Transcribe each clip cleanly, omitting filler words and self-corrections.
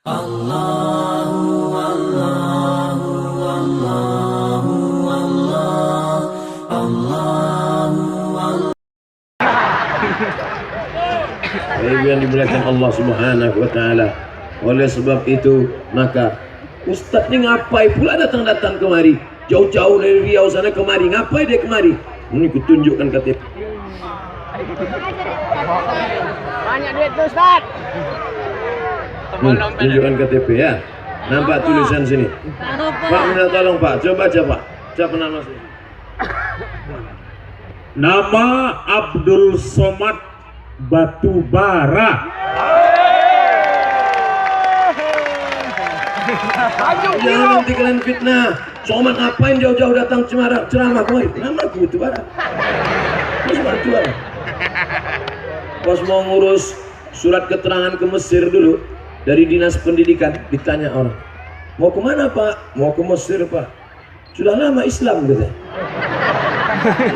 Allahu Allahu Allahu Allah Allahu Allah. Yang dimuliakan Allah Subhanahu wa taala. Oleh sebab itu, maka ustadznya ngapai pula datang-datang kemari? Jauh-jauh dari Riau sana kemari. Ngapai dia kemari? Ini kutunjukkan KTP. Banyak duit tuh, Ustaz. Tunjukkan KTP ya. Nampak tulisan sini. Pak, minta tolong Pak. Coba baca Pak. Siapa nama saya? Nama Abdul Somad Batubara. Jangan nanti kalian fitnah. Somad ngapain jauh-jauh datang ceramah kemari? Nama aku Batubara. Mas Batubara. Pas mau ngurus surat keterangan ke Mesir dulu dari dinas pendidikan, ditanya orang, mau kemana Pak? Mau ke Mesir Pak. Sudah lama Islam gitu.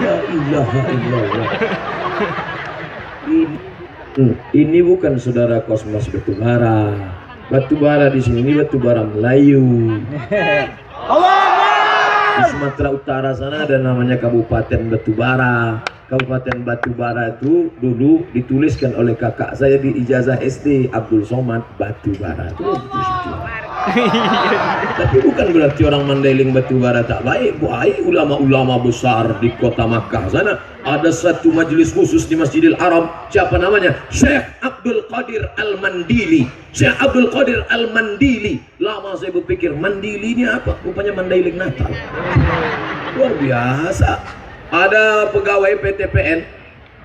La ilaha illallah. Ini bukan saudara Kosmas Batubara. Batubara di sini ini Batubara Melayu. Di Sumatera Utara sana ada namanya Kabupaten Batubara. Kabupaten Batubara itu dulu dituliskan oleh kakak saya di ijazah SD, Abdul Somad Batubara. Tapi bukan berarti orang Mandailing Batubara tak baik. Baik ulama-ulama besar di kota Makkah sana. Ada satu majelis khusus di Masjidil Haram. Siapa namanya? Syekh Abdul Qadir Al-Mandili. Syekh Abdul Qadir Al-Mandili. Lama saya berpikir, Mandili ini apa? Rupanya Mandailing Natal. Luar biasa. Ada pegawai PTPN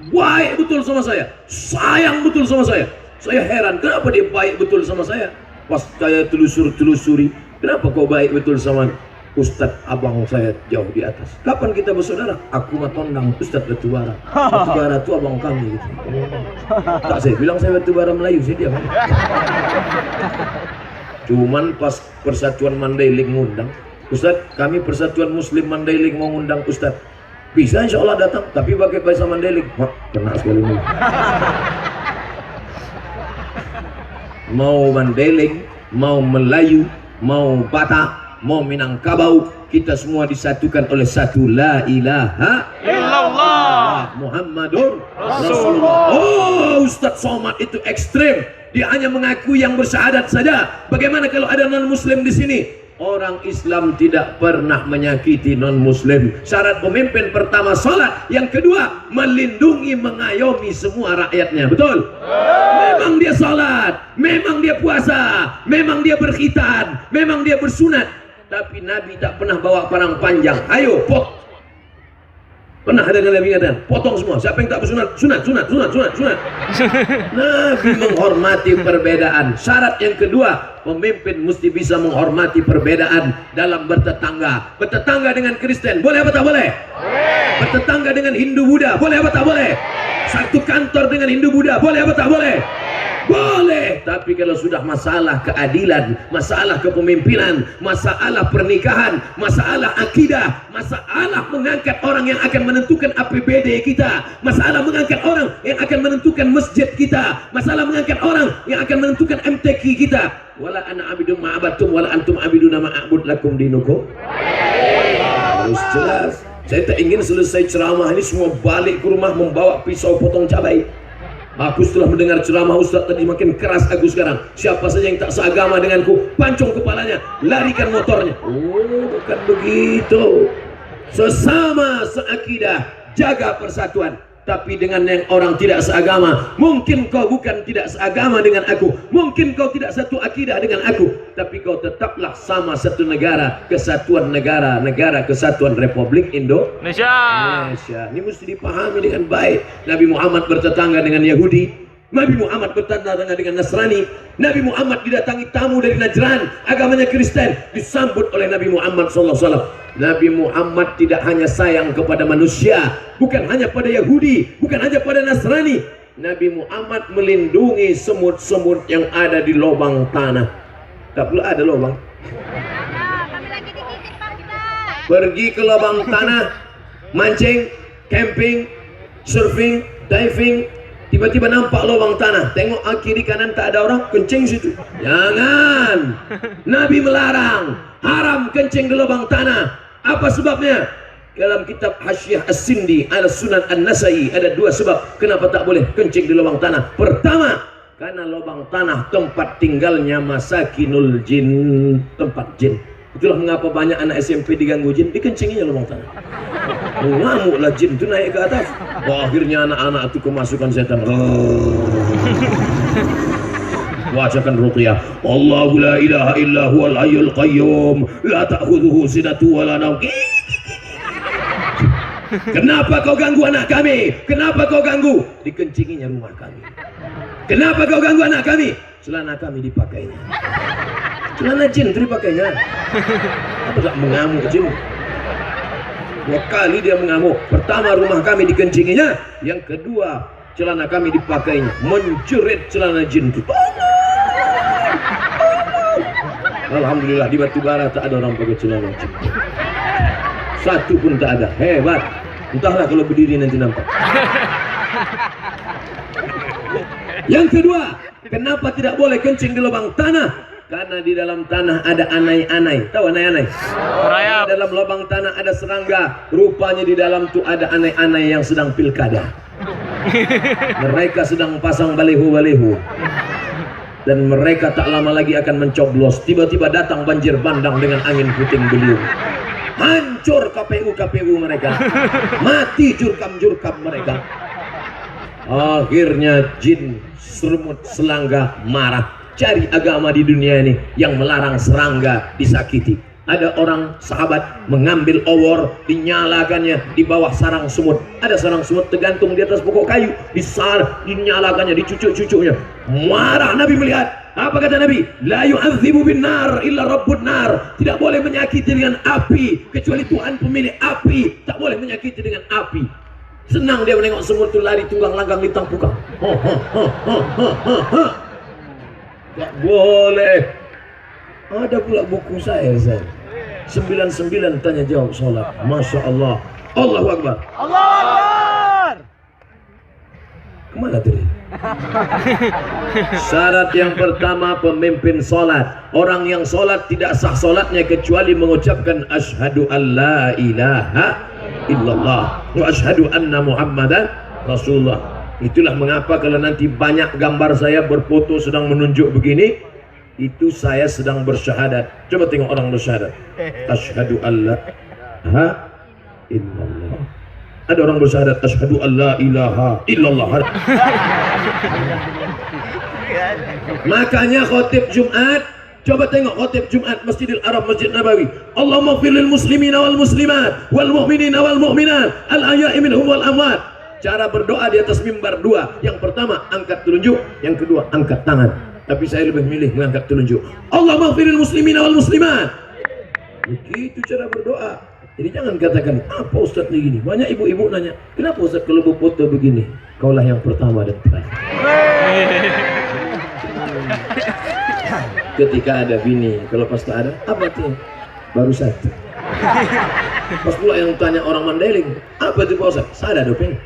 baik betul sama saya, sayang betul sama saya. Saya heran kenapa dia baik betul sama saya. Pas saya telusuri, kenapa kau baik betul sama Ustadz abang saya jauh di atas? Kapan kita bersaudara? Aku mah tondang Ustadz Batubara. Batubara itu abang kami gitu. Tak, saya bilang saya Batubara Melayu, saya diam. Cuman pas Persatuan Mandailing ngundang, Ustadz kami Persatuan Muslim Mandailing mau ngundang Ustadz. Bisa insya Allah datang, tapi pakai bahasa Mandailing. Wah, kena sekali ini. Mau Mandailing, mau Melayu, mau Batak, mau Minangkabau, kita semua disatukan oleh satu la ilaha illallah Muhammadur Rasulullah. Oh, Ustadz Somad itu ekstrem. Dia hanya mengakui yang bersyahadat saja. Bagaimana kalau ada non muslim di sini? Orang Islam tidak pernah menyakiti non-muslim. Syarat pemimpin pertama salat, yang kedua melindungi, mengayomi semua rakyatnya. Betul? Memang dia salat, memang dia puasa, memang dia berkhitan, memang dia bersunat, tapi Nabi tak pernah bawa parang panjang. Ayo pot. Pernah ada Nabi katakan, potong semua. Siapa yang tak bersunat? Sunat. Nabi menghormati perbedaan. Syarat yang kedua, pemimpin mesti bisa menghormati perbedaan dalam bertetangga. Bertetangga dengan Kristen, boleh apa tak boleh? Bertetangga dengan Hindu Buddha, boleh apa tak boleh? Satu kantor dengan Hindu Buddha, boleh apa tak boleh? Boleh. Tapi kalau sudah masalah keadilan, masalah kepemimpinan, masalah pernikahan, masalah akidah, masalah mengangkat orang yang akan menentukan APBD kita, masalah mengangkat orang yang akan menentukan masjid kita, masalah mengangkat orang yang akan menentukan MTQ kita. Wala ana abidun ma'abatum wala antum abiduna ma'abud lakum dinukum. Harus jelas. Saya tak ingin selesai ceramah ini semua balik ke rumah membawa pisau potong cabai. Aku setelah mendengar ceramah Ustaz tadi makin keras aku sekarang. Siapa saja yang tak seagama denganku, pancung kepalanya, larikan motornya. Oh, bukan begitu. Sesama seakidah, jaga persatuan. Tapi dengan yang orang tidak seagama, mungkin kau bukan tidak seagama dengan aku, mungkin kau tidak satu akidah dengan aku, tapi kau tetaplah sama satu negara, kesatuan negara, negara kesatuan Republik Indonesia. Ini mesti dipahami dengan baik. Nabi Muhammad bertetangga dengan Yahudi, Nabi Muhammad bertetangga dengan Nasrani, Nabi Muhammad didatangi tamu dari Najran, agamanya Kristen, disambut oleh Nabi Muhammad SAW. Nabi Muhammad tidak hanya sayang kepada manusia, bukan hanya pada Yahudi, bukan hanya pada Nasrani. Nabi Muhammad melindungi semut-semut yang ada di lubang tanah. Tak perlu ada lubang. Pergi ke lubang tanah, mancing, camping, surfing, diving, tiba-tiba nampak lubang tanah, tengok kiri kanan tak ada orang, kencing situ. Jangan. Nabi melarang, haram kencing di lubang tanah. Apa sebabnya? Dalam kitab Hasyiah As-Sindi ala Sunan An-Nasai ada 2 sebab kenapa tak boleh kencing di lubang tanah. Pertama, karena lubang tanah tempat tinggalnya masakinul jin, tempat jin. Itulah mengapa banyak anak SMP diganggu jin, dikencinginya lubang tanah. Mengamuklah jin itu naik ke atas. Akhirnya anak-anak itu kemasukan setan. Bacakan ruqyah. Allahu la ilaha illa huwal hayyul qayyum la ta'khudhuhu sinatun wa la nawm. Kenapa kau ganggu anak kami? Kenapa kau ganggu? Dikencinginya rumah kami. Kenapa kau ganggu anak kami? Celana kami dipakainya. Celana jin itu dipakainya. Apa tak mengamuk jin? 2 kali dia mengamuk. Pertama, rumah kami dikencinginya. Yang kedua, celana kami dipakainya. Menjerit celana jin itu. Alhamdulillah di Batubara tak ada orang pakai celana jin. Satu pun tak ada. Hebat. Entahlah kalau berdiri nanti nampak. Yang kedua, kenapa tidak boleh kencing di lubang tanah? Karena di dalam tanah ada anai-anai. Tahu anai-anai? Dalam lubang tanah ada serangga. Rupanya di dalam tu ada anai-anai yang sedang pilkada. Mereka sedang pasang baliho-baliho. Dan mereka tak lama lagi akan mencoblos. Tiba-tiba datang banjir bandang dengan angin puting beliung. Hancur KPU mereka. Mati jurkam-jurkam mereka. Akhirnya jin, sermut, selangga marah. Cari agama di dunia ini yang melarang serangga disakiti. Ada orang sahabat mengambil obor, dinyalakannya di bawah sarang semut. Ada sarang semut tergantung di atas pokok kayu, dinyalakannya, dicucuk-cucuknya. Marah Nabi melihat. Apa kata Nabi? La yu'adzibu bin nar illa rabbun nar. Tidak boleh menyakiti dengan api kecuali Tuhan pemilik api. Tak boleh menyakiti dengan api. Senang dia menengok semut itu lari tunggang langgang lintang pukang. Tak boleh. Ada pula buku saya 99 tanya jawab sholat. Masya Allah. Allahu Akbar. Allahu Akbar. Kemana tadi? Syarat yang pertama pemimpin sholat. Orang yang sholat tidak sah sholatnya kecuali mengucapkan asyhadu an la ilaha illallah wa asyhadu anna muhammadan rasulullah. Itulah mengapa kalau nanti banyak gambar saya berfoto sedang menunjuk begini, itu saya sedang bersyahadat. Coba tengok orang bersyahadat. Asyhadu an la ilaha illallah. Ada orang bersyahadat asyhadu an la ilaha illallah. Makanya khotib Jumat, coba tengok khotib Jumat Masjidil Arab Masjid Nabawi. Allahumma fir lil muslimina wal muslimat wal mu'minina wal mu'minat al ahya'i minhum wal amwat. Cara berdoa di atas mimbar 2. Yang pertama angkat telunjuk, yang kedua angkat tangan. Tapi saya lebih milih mengangkat telunjuk. Allahumma fir lil muslimina wal muslimat. Begitu cara berdoa. Jadi jangan katakan, apa Ustaz ni gini? Banyak ibu-ibu nanya, kenapa Ustaz kalau berfoto begini? Kaulah yang pertama dan terakhir. Ketika ada bini, kalau pas tak ada, apa tuh? Baru satu. Pas pula yang tanya orang Mandailing, apa itu Pak Ustaz? Saya ada dopeng.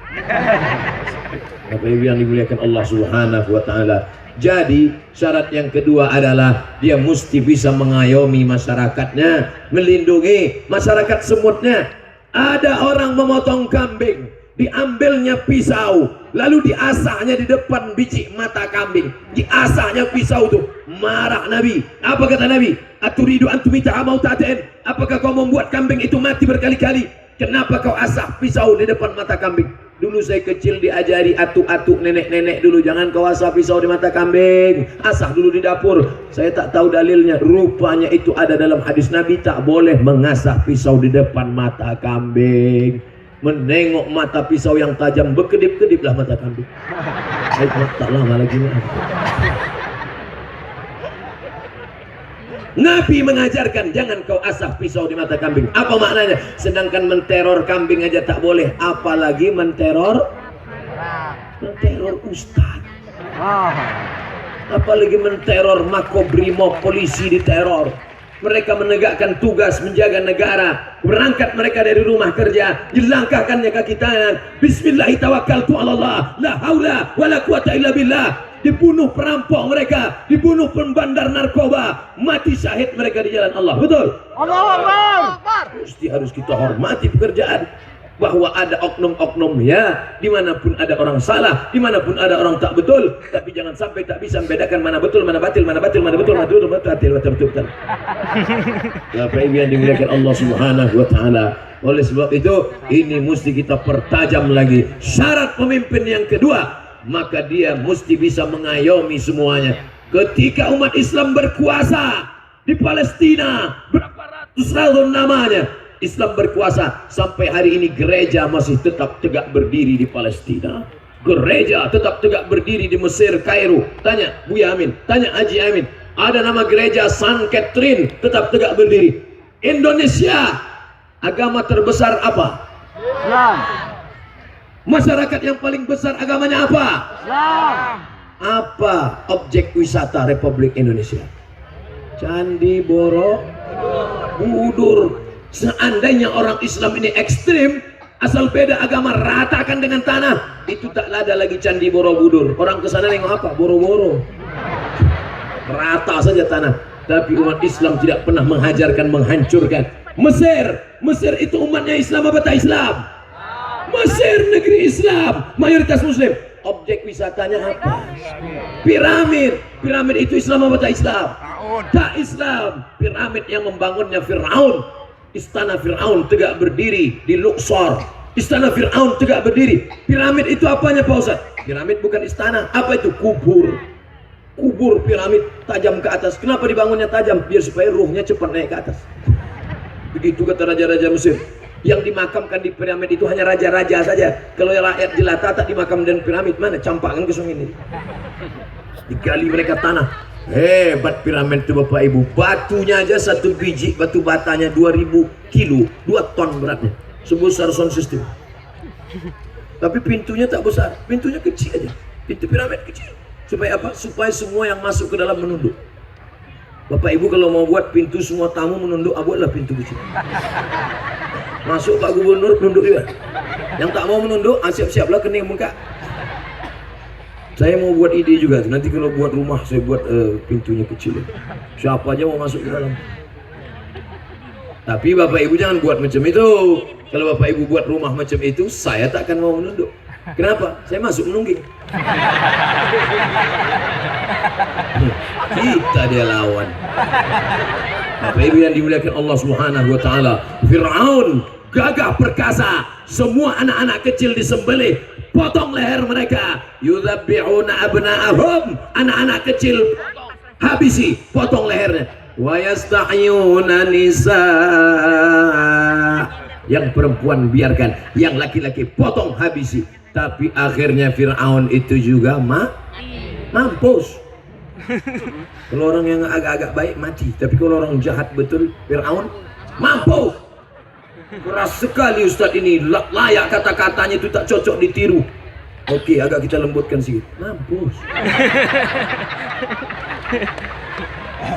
Bapak Ibu yang dimuliakan Allah Subhanahu wa taala. Jadi syarat yang kedua adalah dia mesti bisa mengayomi masyarakatnya, melindungi masyarakat semutnya. Ada orang memotong kambing, diambilnya pisau, lalu diasahnya di depan biji mata kambing. Diasahnya pisau itu. Marah Nabi. Apa kata Nabi? Aturidu antumita mautatain. Apakah kau membuat kambing itu mati berkali-kali? Kenapa kau asah pisau di depan mata kambing? Dulu saya kecil diajari atuk-atuk nenek-nenek dulu, jangan kau asah pisau di mata kambing, asah dulu di dapur. Saya tak tahu dalilnya, rupanya itu ada dalam hadis Nabi, tak boleh mengasah pisau di depan mata kambing. Menengok mata pisau yang tajam, berkedip-kediplah mata kambing. Saya tak lama lagi. Nabi mengajarkan jangan kau asah pisau di mata kambing. Apa maknanya? Sedangkan menteror kambing aja tak boleh, apalagi menteror ustaz. Apalagi menteror makobrimob, polisi diteror. mereka menegakkan tugas menjaga negara. Berangkat mereka dari rumah kerja, dilangkahkannya kaki tangan, Bismillahirrahmanirrahim, la haula wala quwata illa billah. Dibunuh perampok mereka, dibunuh pembandar narkoba, mati syahid mereka di jalan Allah. Betul? Allahu Akbar. Mesti harus kita hormati pekerjaan. Bahwa ada oknum-oknum ya, dimanapun ada orang salah, dimanapun ada orang tak betul, tapi jangan sampai tak bisa membedakan mana betul, mana batil, mana batil, mana betul, mana betul, betul. Bapak Ibu yang dimuliakan Allah Subhanahu wa taala. Oleh sebab itu, ini mesti kita pertajam lagi. Syarat pemimpin yang kedua, maka dia mesti bisa mengayomi semuanya. Ketika umat Islam berkuasa di Palestina, berapa ratus tahun namanya Islam berkuasa, sampai hari ini gereja masih tetap tegak berdiri di Palestina. Gereja tetap tegak berdiri di Mesir, Kairo. Tanya Buya Amin, tanya Haji Amin. Ada nama gereja San Catherine tetap tegak berdiri. Indonesia, agama terbesar apa? Islam. Masyarakat yang paling besar agamanya apa? Islam. Apa objek wisata Republik Indonesia? Candi Borobudur. Seandainya orang Islam ini ekstrim, asal beda agama, ratakan dengan tanah, itu tak ada lagi Candi Borobudur. Orang kesana nengok apa? Boro-boro. Rata saja tanah. Tapi umat Islam tidak pernah menghajarkan, menghancurkan. Mesir itu umatnya Islam apa tak Islam? Mesir negeri Islam, mayoritas Muslim. Objek wisatanya apa? Piramid. Piramid itu Islam apa tak Islam? Tak Islam. Piramid yang membangunnya Fir'aun. Istana Fir'aun tegak berdiri di Luxor. Istana Fir'aun tegak berdiri. Piramid itu apanya Pak Ustaz? Piramid bukan istana. Apa itu? Kubur. Kubur piramid tajam ke atas. Kenapa dibangunnya tajam? Biar supaya ruhnya cepat naik ke atas. Begitu kata raja-raja Mesir. Yang dimakamkan di piramid itu hanya raja-raja saja. Kalau rakyat jelata tak dimakamkan di piramid, mana campakan ke sungai ini. Digali mereka tanah. Hebat piramid itu Bapak Ibu. Batunya aja satu biji batu batanya 2000 kilo, 2 ton beratnya. Sebesar sound system. Tapi pintunya tak besar, pintunya kecil aja. Pintu piramid kecil. Supaya apa? Supaya semua yang masuk ke dalam menunduk. Bapak Ibu kalau mau buat pintu semua tamu menunduk, buatlah pintu kecil. Masuk Pak Gubernur menunduk juga. Yang tak mau menunduk, siap-siaplah kening bengkak. Saya mau buat ide juga, nanti kalau buat rumah saya buat pintunya kecil. Siapa aja mau masuk ke dalam. Tapi Bapak Ibu jangan buat macam itu. Kalau Bapak Ibu buat rumah macam itu, saya tak akan mau menunduk. Kenapa? Saya masuk menungging. Kita dia lawan. Bapak Ibu yang dimuliakan Allah Subhanahu wa taala, Firaun gagah perkasa, semua anak-anak kecil disembelih, potong leher mereka. Yudzabbihuna abna'ahum, anak-anak kecil habisi, potong lehernya. Wa yastahyuna nisa, yang perempuan biarkan, yang laki-laki potong habisi. Tapi akhirnya Fir'aun itu juga mampus. Kalau orang yang agak-agak baik mati, tapi kalau orang jahat betul Fir'aun mampus. Keras sekali Ustadz ini, layak kata-katanya itu tak cocok ditiru. Oke, agak kita lembutkan sedikit. Mampus.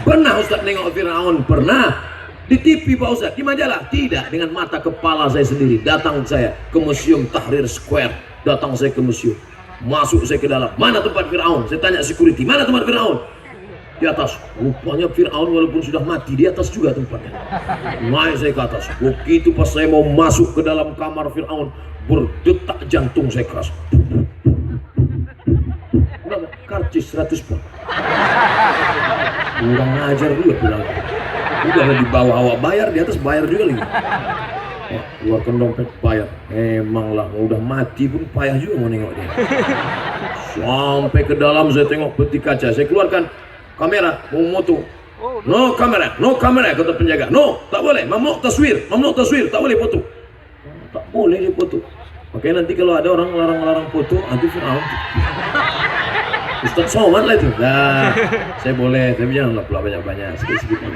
Pernah Ustadz nengok Fir'aun? Pernah. Di TV Pak Ustadz, di majalah? Tidak, dengan mata kepala saya sendiri. Datang saya ke Museum Tahrir Square. Datang saya ke museum. Masuk saya ke dalam. Mana tempat Fir'aun? Saya tanya security, mana tempat Fir'aun? Di atas. Rupanya Fir'aun walaupun sudah mati, di atas juga tempatnya. Naik saya ke atas. Begitu pas saya mau masuk ke dalam kamar Fir'aun, berdetak jantung saya keras. Berapa? Karcis 100 pon. Kurang ajar juga bilang. Udah di bawah awak bayar, di atas bayar juga lagi. Keluarkan dompet, bayar. Emanglah udah mati pun payah juga mau nengok dia. Sampai ke dalam saya tengok peti kaca, saya keluarkan kamera mau moto. No kamera, kata penjaga. No, tak boleh. Mamnu taswir, tak boleh foto. Tak boleh dia foto. Makanya nanti kalau ada orang larang-larang foto, nanti Fir'aun. Ustaz Somad lah itu. Nah, saya boleh, tapi janganlah pula banyak-banyak, sedikit-sedikit.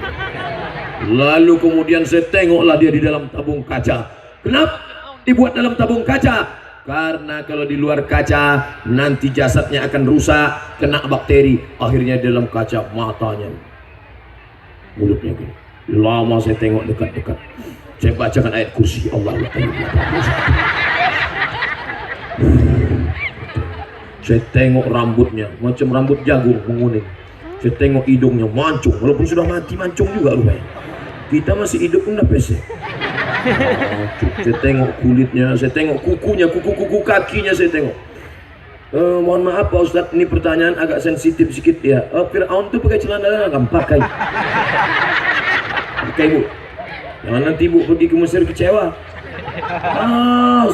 Lalu kemudian saya tengoklah dia di dalam tabung kaca. Kenapa dibuat dalam tabung kaca? Karena kalau di luar kaca nanti jasadnya akan rusak, kena bakteri. Akhirnya di dalam kaca matanya, mulutnya gini. Lama saya tengok dekat-dekat. Saya bacakan ayat kursi Allah. Saya tengok rambutnya macam rambut jagung menguning. Saya tengok hidungnya mancung, walaupun sudah mati mancung juga rupanya. Kita masih hidup pun dah pesek. Saya tengok kulitnya, saya tengok kukunya, kuku kakinya saya tengok. Mohon maaf Pak Ustadz, ini pertanyaan agak sensitif sedikit ya. Fir'aun tuh pakai celana dalam? Pakai. Pakai Bu. Jangan nanti Bu pergi ke Mesir kecewa.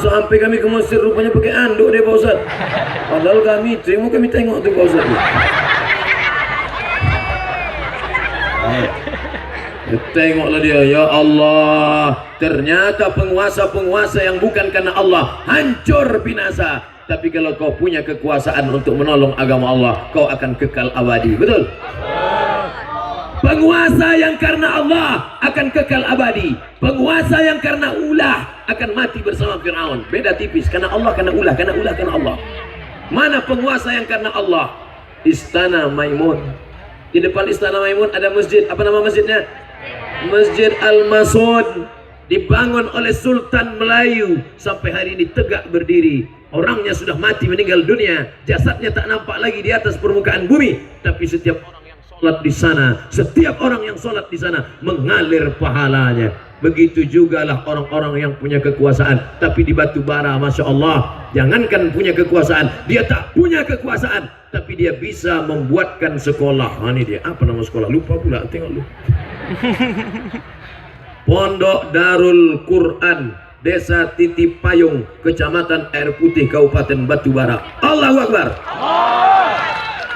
Sampai kami ke Mesir rupanya pakai anduk deh Pak Ustadz. Padahal kami tengok tuh Pak Ustadz. Tengoklah dia, ya Allah, ternyata penguasa-penguasa yang bukan karena Allah hancur binasa. Tapi kalau kau punya kekuasaan untuk menolong agama Allah, kau akan kekal abadi. Betul? Penguasa yang karena Allah akan kekal abadi. Penguasa yang karena ulah akan mati bersama Fir'aun. Beda tipis, karena Allah, karena ulah, karena ulah, karena Allah. Mana penguasa yang karena Allah? Istana Maimun. Di depan Istana Maimun ada masjid. Apa nama masjidnya? Masjid Al-Masud. Dibangun oleh Sultan Melayu. Sampai hari ini tegak berdiri. Orangnya sudah mati, meninggal dunia. Jasadnya tak nampak lagi di atas permukaan bumi. Tapi setiap orang yang sholat di sana, setiap orang yang sholat di sana mengalir pahalanya. Begitu jugalah orang-orang yang punya kekuasaan. Tapi di batu bara, Masya Allah, jangankan punya kekuasaan, dia tak punya kekuasaan, tapi dia bisa membuatkan sekolah. Ini dia, apa nama sekolah? Lupa pula, tengok lu. Pondok Darul Quran, Desa Titip Payung, Kecamatan Air Putih, Kabupaten Batubara. Allahu Akbar.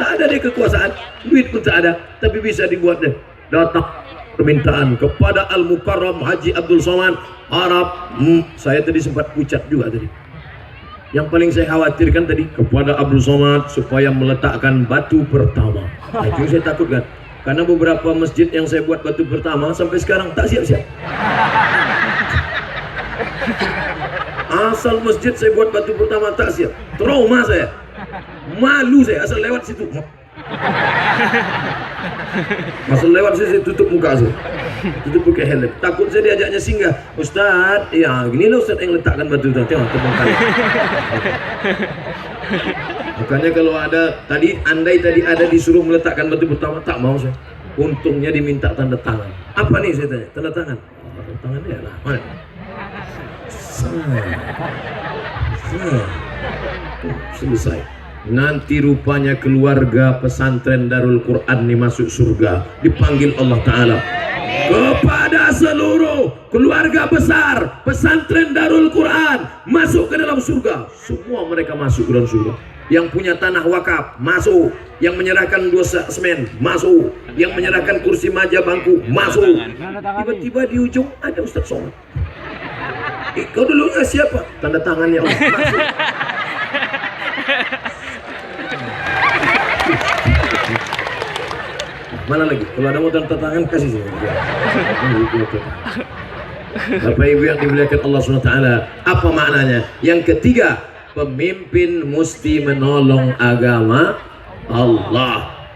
Tak ada deh kekuasaan, duit pun tak ada, tapi bisa dibuat deh. Datang permintaan kepada Al-Mukarram Haji Abdul Somad, harap saya tadi sempat pucat juga tadi. Yang paling saya khawatirkan tadi kepada Abdul Somad supaya meletakkan batu pertama. Nah, itu saya takutkan, karena beberapa masjid yang saya buat batu pertama sampai sekarang tak siap-siap. Asal masjid saya buat batu pertama tak siap, trauma saya, malu saya asal lewat situ. Masuk lewat saya tutup muka saya, tutup pakai helm. Takut saya diajaknya singgah. Ustadz, ya gini loh Ustadz yang letakkan batu itu. Tengok terbongkar. Makanya kalau ada tadi, andai tadi ada disuruh meletakkan batu pertama, tak mau saya. Untungnya diminta tanda tangan. Apa nih saya tanya? Tanda tangan. Tanda tangannya lah. Mana? Selesai. Nanti rupanya keluarga pesantren Darul Quran ini masuk surga, dipanggil Allah Ta'ala kepada seluruh keluarga besar pesantren Darul Quran masuk ke dalam surga. Semua mereka masuk ke dalam surga. Yang punya tanah wakaf masuk, yang menyerahkan 2 semen masuk, yang menyerahkan kursi meja bangku masuk. Tiba-tiba di ujung ada Ustadz Somad. Kau dulu siapa? Tanda tangannya Allah. Masuk. Mana lagi? Kalau ada mau tanda tangan kasih sini. Bapak Ibu yang dimuliakan Allah SWT, apa maknanya? Yang ketiga, pemimpin mesti menolong agama Allah.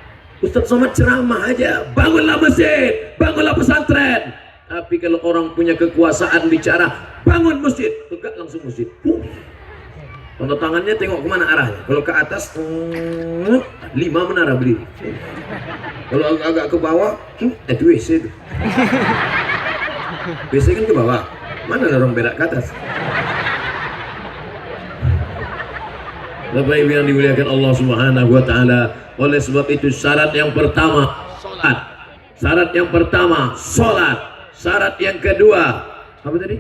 Ustadz Somad ceramah aja, bangunlah masjid, bangunlah pesantren. Tapi kalau orang punya kekuasaan bicara, bangun masjid, tegak langsung masjid. Tanda tangannya tengok kemana arahnya. Kalau ke atas 5 menara berdiri. Kalau agak ke bawah itu WC itu. WC kan ke bawah, mana ada orang berak ke atas. Bapak Ibu yang dimuliakan Allah Subhanahu wa Ta'ala, oleh sebab itu syarat yang pertama salat. Syarat yang pertama salat. Syarat yang kedua apa tadi?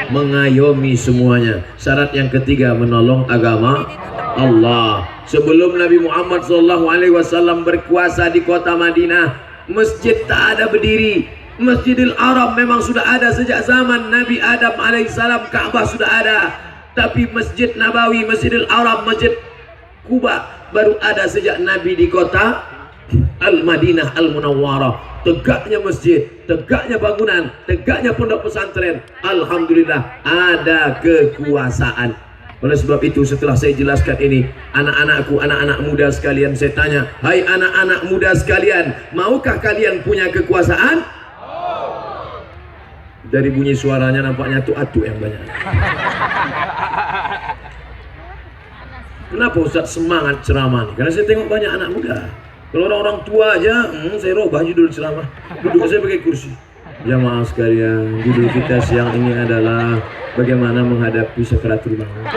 Mengayomi semuanya. Syarat yang ketiga menolong agama Allah. Sebelum Nabi Muhammad SAW berkuasa di kota Madinah, masjid tak ada berdiri. Masjidil Haram memang sudah ada sejak zaman Nabi Adam alaihissalam, Ka'bah sudah ada. Tapi Masjid Nabawi, Masjidil Haram, Masjid Kuba baru ada sejak Nabi di kota Al-Madinah Al-Munawwarah. Tegaknya masjid, tegaknya bangunan, tegaknya pondok pesantren. Alhamdulillah ada kekuasaan. Oleh sebab itu setelah saya jelaskan ini, anak-anakku, anak-anak muda sekalian, saya tanya, hai anak-anak muda sekalian, maukah kalian punya kekuasaan? Dari bunyi suaranya nampaknya atu-atu yang banyak. Kenapa Ustaz semangat ceramah nih? Karena saya tengok banyak anak muda. Kalau orang-orang tua aja, saya rubah judul ceramah. Duduk saya pakai kursi. Jamaah sekalian, judul kita siang ini adalah bagaimana menghadapi sakaratul maut.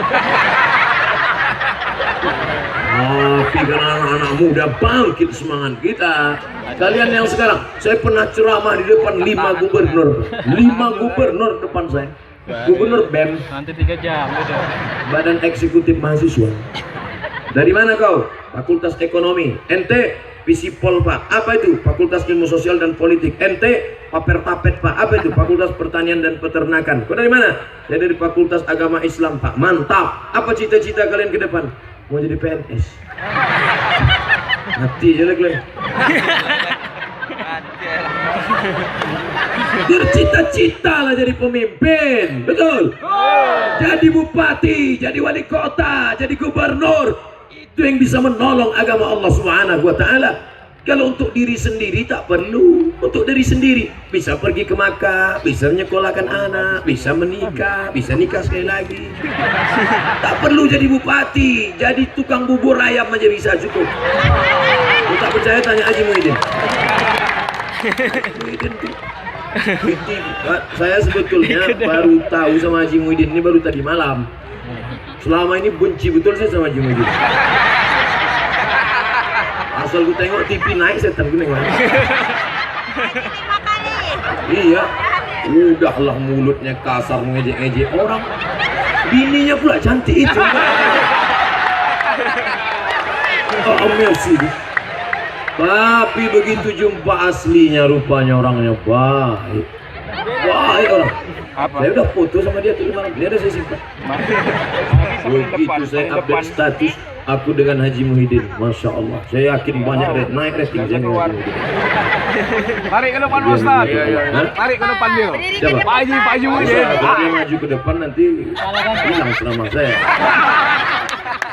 Tapi karena anak-anak muda bangkit semangat kita. Kalian yang sekarang, saya pernah ceramah di depan 5 gubernur. 5 gubernur depan saya. Gubernur BEM. Nanti 3 jam udah. Badan Eksekutif Mahasiswa. Dari mana kau? Fakultas Ekonomi. Ente Visipol Pak. Apa itu? Fakultas Ilmu Sosial dan Politik. Ente Paper Tapet Pak. Apa itu? Fakultas Pertanian dan Peternakan. Kau dari mana? Saya dari Fakultas Agama Islam Pak. Mantap. Apa cita-cita kalian ke depan? Mau jadi PNS. Mati aja lagi. Bercita-cita lah jadi pemimpin. Betul? Jadi bupati, jadi wali kota, jadi gubernur. Itu yang bisa menolong agama Allah Subhanahu wa ta'ala. Kalau untuk diri sendiri tak perlu. Untuk diri sendiri bisa pergi ke Makkah, bisa menyekolahkan anak, bisa menikah, bisa nikah sekali lagi. Tak perlu jadi bupati, jadi tukang bubur ayam aja bisa cukup. Kalau tak percaya tanya Haji Muhyiddin. Muhyiddin tuh. Saya sebetulnya baru tahu sama Haji Muhyiddin ini baru tadi malam. Selama ini benci betul saya sama Haji Muhyiddin. Asal gue tengok TV naik setan gue nengok. Iya, udahlah mulutnya kasar ngejek-ngejek orang. Bininya pula cantik itu. Oh merci. Tapi begitu jumpa aslinya rupanya orangnya baik. Baik orang. Saya udah foto sama dia tuh malam. Dia ada saya simpan. Begitu saya update status aku dengan Haji Muhyiddin, Masya Allah. Saya yakin banyak naik rating saya dengan Haji Muhyiddin. Tarik ke depan Ustaz. Tarik ke depan dia. Siapa? Pak Haji Muhyiddin. Kalau dia maju ke depan nanti hilang selama saya.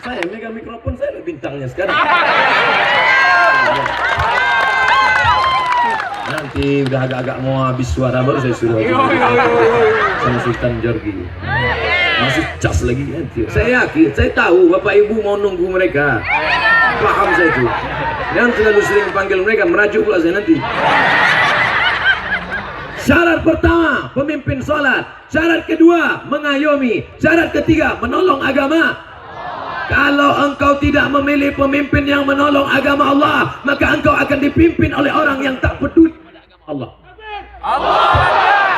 Saya megang mikrofon, saya udah bintangnya sekarang. Nanti udah agak-agak mau habis suara baru saya suruh sama Sultan Jorgi. Masih cas lagi nanti. Saya yakin, saya tahu Bapak Ibu mau nunggu mereka. Paham saya itu. Dan terlalu sering panggil mereka, merajuk pula saya nanti. Syarat pertama, pemimpin sholat. Syarat kedua, mengayomi. Syarat ketiga, menolong agama. Kalau engkau tidak memilih pemimpin yang menolong agama Allah, maka engkau akan dipimpin oleh orang yang tak peduli pada agama Allah.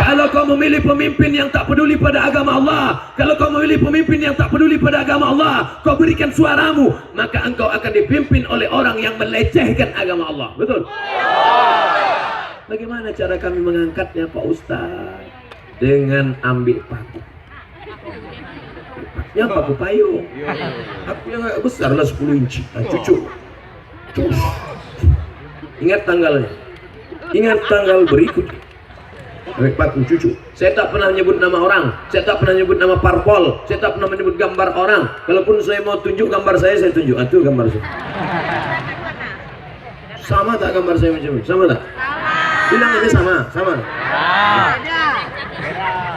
Kalau kau memilih pemimpin yang tak peduli pada agama Allah, kalau kau memilih pemimpin yang tak peduli pada agama Allah, kau berikan suaramu, maka engkau akan dipimpin oleh orang yang melecehkan agama Allah. Betul? Bagaimana cara kami mengangkatnya Pak Ustaz? Dengan ambil paku. Ya paku payung. Aku yang agak besar lah 10 inci. Cucu. Ingat tanggalnya. Ingat tanggal berikut. Paku cucu. Saya tak pernah menyebut nama orang. Saya tak pernah menyebut nama parpol. Saya tak pernah menyebut gambar orang. Kalaupun saya mau tunjuk gambar saya tunjuk. Itu gambar saya. Sama tak gambar saya macam ini? Sama tak? Bilang aja sama. Sama.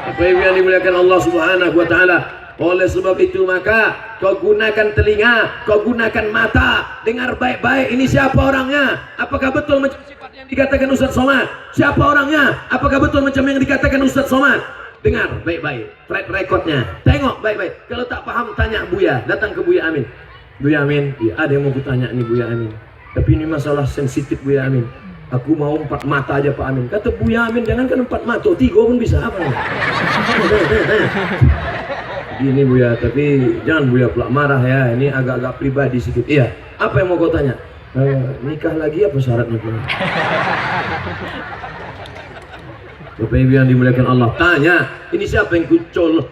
Apa yang dimuliakan Allah Subhanahu wa ta'ala. Oleh sebab itu maka kau gunakan telinga, kau gunakan mata, dengar baik-baik ini siapa orangnya, apakah betul macam sifat yang dikatakan Ustaz Somad, siapa orangnya, apakah betul macam yang dikatakan Ustaz Somad. Dengar baik-baik, track recordnya, tengok baik-baik. Kalau tak paham tanya Buya, datang ke Buya Amin. Buya Amin, ya, ada yang mau kutanya nih Buya Amin, tapi ini masalah sensitif Buya Amin. Aku mau 4 mata aja Pak Amin. Kata Buya Amin, jangankan 4 mata, 3 pun bisa apa? Ini Buya, tapi jangan Buya pula marah ya. Ini agak-agak pribadi sedikit. Iya. Apa yang mau kau tanya? Nikah lagi apa syaratnya? Bapak Ibu yang dimuliakan Allah, tanya. Ini siapa yang ku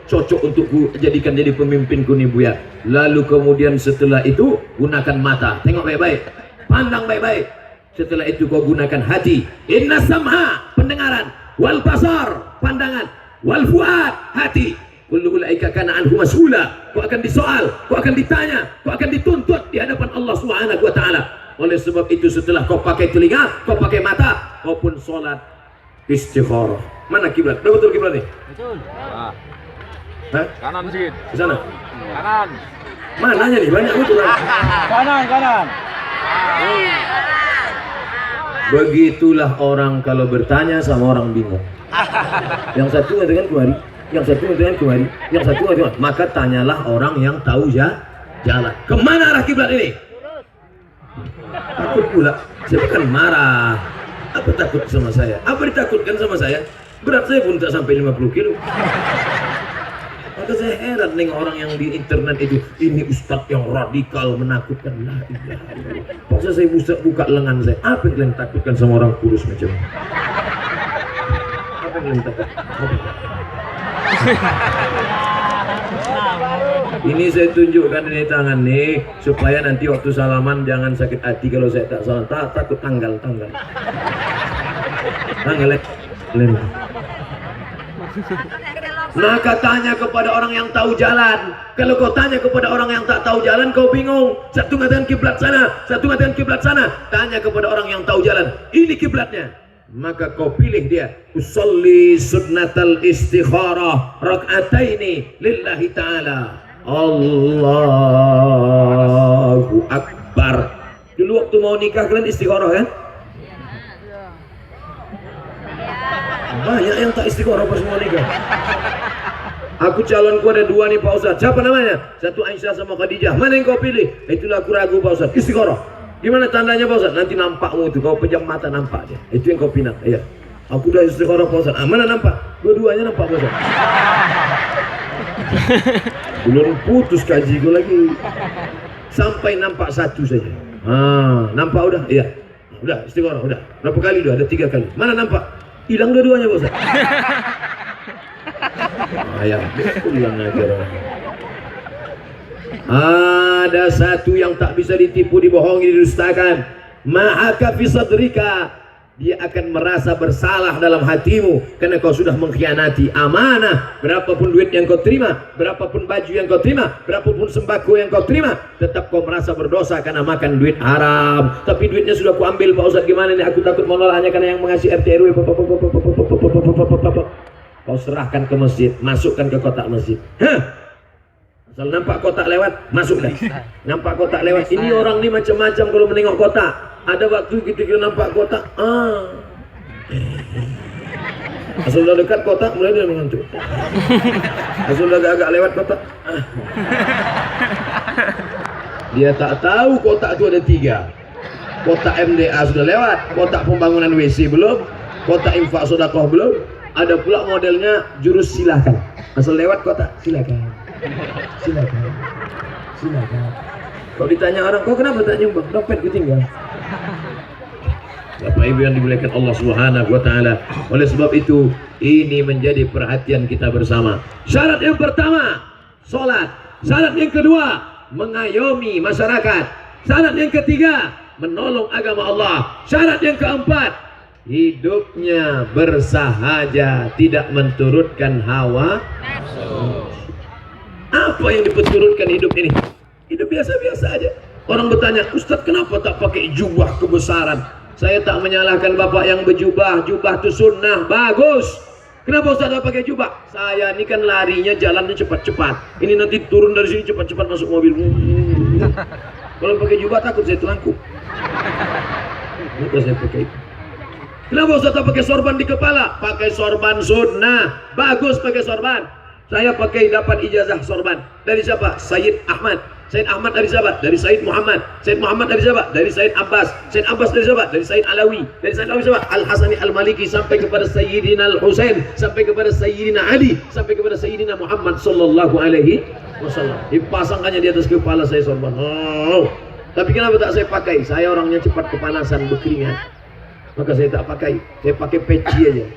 cocok untuk ku jadikan jadi pemimpinku nih Buya? Lalu kemudian setelah itu gunakan mata. Tengok baik-baik. Pandang baik-baik. Setelah itu kau gunakan hati. Inna sam'a, pendengaran. Wal basar, pandangan. Wal fuad, hati. Kullu ulaika kana anhu mas'ula. Kau akan disoal, kau akan ditanya, kau akan dituntut di hadapan Allah Subhanahu wa taala. Oleh sebab itu setelah kau pakai telinga, kau pakai mata, kau pun salat istikharah. Mana kiblat? Udah betul kiblat nih? Betul. Ah. Hah? Kanan sedikit. Ke sana. Kanan. Mananya nih? Banyak betul kan? Kanan. Begitulah orang kalau bertanya sama orang bingung. Yang satu mengatakan kemari, yang satu mengatakan kemari, yang satu mengatakan, maka tanyalah orang yang tahu jalan. Kemana arah kiblat ini? Takut pula. Saya bukan marah. Apa takut sama saya? Apa ditakutkan sama saya? Berat saya pun tak sampai 50 kilo. Maka saya heran dengan orang yang di internet itu, ini ustadz yang radikal menakutkan. La ilaha illallah. Paksa saya buka lengan saya. Apa yang kalian takutkan sama orang kurus macam ini? Apa yang kalian takutkan? Ini saya tunjukkan di tangan nih supaya nanti waktu salaman jangan sakit hati kalau saya tak salam. Takut tanggal. Lem. Maka tanya kepada orang yang tahu jalan. Kalau kau tanya kepada orang yang tak tahu jalan, kau bingung. Satu mengatakan kiblat sana, satu mengatakan kiblat sana. Tanya kepada orang yang tahu jalan. Ini kiblatnya. Maka kau pilih dia. Usolli sunnatal istikharah rak'ataini lillahi ta'ala. Allahu Akbar. Dulu waktu mau nikah kalian istikharah kan? Banyak yang tak istikharah pas mau nikah. Aku calonku ada dua nih Pak Ustadz. Siapa namanya? Satu Aisyah sama Khadijah. Mana yang kau pilih? Itulah aku ragu Pak Ustadz. Istikharah. Gimana tandanya Pak Ustadz? Nanti nampakmu itu. Kau pejam mata nampak dia. Itu yang kau pinang. Iya. Aku udah istikharah Pak Ustadz. Mana nampak? Dua-duanya nampak Pak Ustadz. Belum putus kajiku lagi. Sampai nampak satu saja. Nampak udah? Iya. Udah istikharah udah. Berapa kali udah? Ada 3 kali. Mana nampak? Hilang dua-duanya Pak Ustadz. Ayah, hilang aja. Ada satu yang tak bisa ditipu, dibohongi, didustakan. Ma'aka fi sadrika. Dia akan merasa bersalah dalam hatimu karena kau sudah mengkhianati amanah. Berapapun duit yang kau terima, berapapun baju yang kau terima, berapapun sembako yang kau terima, tetap kau merasa berdosa karena makan duit haram. Tapi duitnya sudah ku ambil Pak Ustadz, gimana nih? Aku takut menolaknya karena yang mengasih RT RW. Kau serahkan ke masjid, masukkan ke kotak masjid. Asal nampak kotak lewat, masuk dah. Nampak kotak lewat. Ini orang ni macam-macam kalau menengok kotak. Ada waktu kita nampak kotak, asal dah dekat kotak mulai dia mengantuk. Asal dah agak lewat kotak, dia tak tahu kotak itu ada 3. Kotak MDA sudah lewat, kotak pembangunan WC belum, kotak infak sedekah belum. Ada pula modelnya jurus silakan. Asal lewat kotak silakan. Kalau ditanya orang, kau kenapa tak nyumbang? Dompet ketinggalan. Bapak Ibu yang dimuliakan Allah Subhanahu wa taala. Oleh sebab itu, ini menjadi perhatian kita bersama. Syarat yang pertama, salat. Syarat yang kedua, mengayomi masyarakat. Syarat yang ketiga, menolong agama Allah. Syarat yang keempat, hidupnya bersahaja, tidak menturutkan hawa. Apa yang diperturutkan hidup ini? Hidup biasa-biasa aja. Orang bertanya, Ustadz kenapa tak pakai jubah kebesaran? Saya tak menyalahkan bapak yang berjubah. Jubah itu sunnah, bagus. Kenapa Ustadz tak pakai jubah? Saya ini kan larinya jalannya cepat-cepat. Ini nanti turun dari sini cepat-cepat masuk mobil. Kalau pakai jubah takut saya terangkup. Maka saya pakai. Kenapa Ustadz tak pakai sorban di kepala? Pakai sorban sunnah, bagus pakai sorban. Saya pakai dapat ijazah sorban dari siapa? Sayyid Ahmad. Sayyid Ahmad dari siapa? Dari Sayyid Muhammad. Sayyid Muhammad dari siapa? Dari Sayyid Abbas. Sayyid Abbas dari siapa? Dari Sayyid Alawi. Dari Sayyid Alawi siapa? Al-Hasani Al-Maliki sampai kepada Sayyidina Al-Husain, sampai kepada Sayyidina Ali, sampai kepada Sayyidina Muhammad sallallahu alaihi wasallam. Dipasangkannya di atas kepala saya sorban. Tapi kenapa tak saya pakai? Saya orangnya cepat kepanasan, berkeringat. Maka saya tak pakai. Saya pakai peci aja.